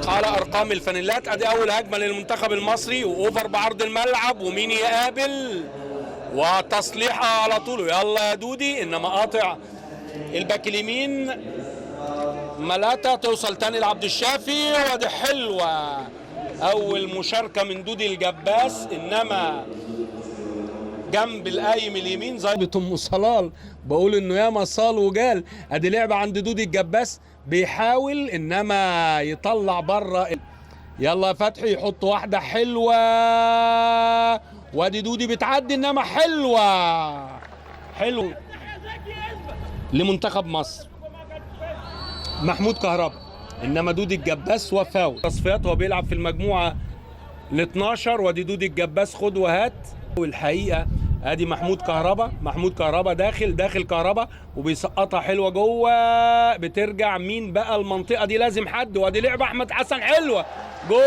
على ارقام الفانيلات. ادي اول هجمه للمنتخب المصري، واوفر بعرض الملعب، ومين يقابل وتصليحها على طول. يلا يا دودي، انما قاطع الباك اليمين ملاتا، توصل تاني لعبد الشافي، ودي حلوه اول مشاركه من دودي الجباس، انما جنب القايم اليمين زي ام صلال. بقول انه ياما صال وجال. ادي لعبه عند دودي الجباس، بيحاول انما يطلع بره. يلا يا فتحي، يحط واحده حلوه، وادي دودي بتعدي، انما حلو لمنتخب مصر محمود كهربا، انما دودي الجباس وفاول. تصفيات، هو بيلعب في المجموعه ال 12، وادي دودي الجباس خد وهات. والحقيقه ادي محمود كهربا داخل كهربا، وبيسقطها حلوه جوه، بترجع مين بقى المنطقه دي؟ لازم حد. وادي لعبه احمد حسن حلوه، جول.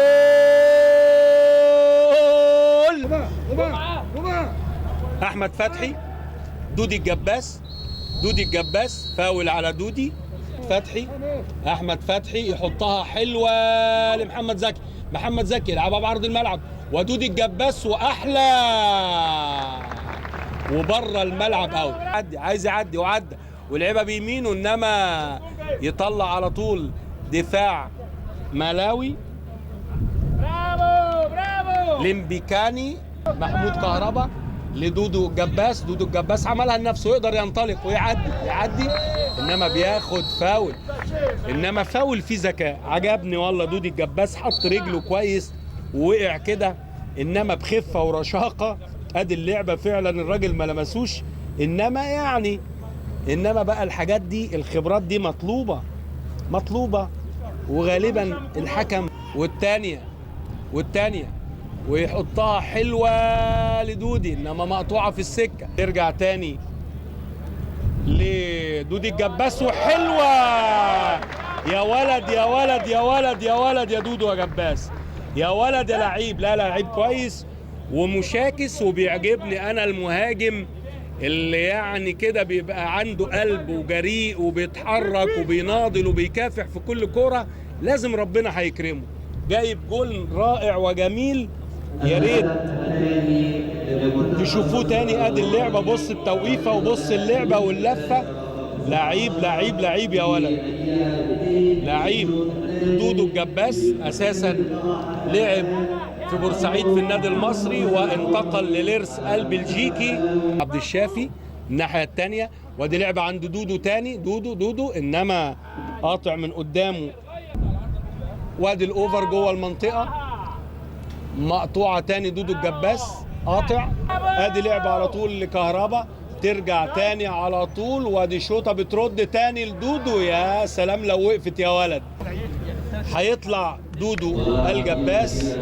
احمد فتحي، دودي الجباس فاول على دودي فتحي. احمد فتحي يحطها حلوه محمد زكي يلعبها بعرض الملعب، ودودي الجباس واحلى وبره الملعب اوت. عايز يعدي وعدى، ولعبها بيمينه، انما يطلع على طول دفاع ملاوي. برافو لمبيكاني. محمود كهربا لدودو الجباس عملها لنفسه، يقدر ينطلق ويعدي، انما بياخد فاول، انما فاول فيه ذكاء. عجبني والله دودي الجباس، حط رجله كويس ووقع كده، انما بخفه ورشاقه. ادي اللعبه فعلا الراجل ما لمسوش، انما بقى الحاجات دي، الخبرات دي مطلوبه، وغالبا الحكم. والتانيه ويحطها حلوه لدودي، انما مقطوعه في السكه. ترجع تاني لدودي الجباس، وحلوه. يا ولد يا دودو يا جباس، يا ولد يا لعيب. لا لعيب كويس ومشاكس، وبيعجبني انا المهاجم اللي يعني كده بيبقى عنده قلب وجريء وبيتحرك وبيناضل وبيكافح في كل كوره، لازم ربنا هيكرمه. جايب جول رائع وجميل، يا ريت تشوفوه تاني. ادي اللعبه، بص التوقيفه وبص اللعبه واللفه. لعيب يا ولد، لعيب. دودو الجباس اساسا لعب في بورسعيد في النادي المصري، وانتقل لليرس البلجيكي. عبد الشافي الناحيه الثانيه، ودي لعبه عند دودو تاني، دودو انما قاطع من قدامه، وادي الاوفر جوه المنطقه، مقطوعه تاني. دودو الجباس قاطع. ادي لعبه على طول لكهربا، ترجع تاني على طول، وادي شوطه بترد تاني لدودو. يا سلام لو وقفت يا ولد. هيطلع دودو الجباس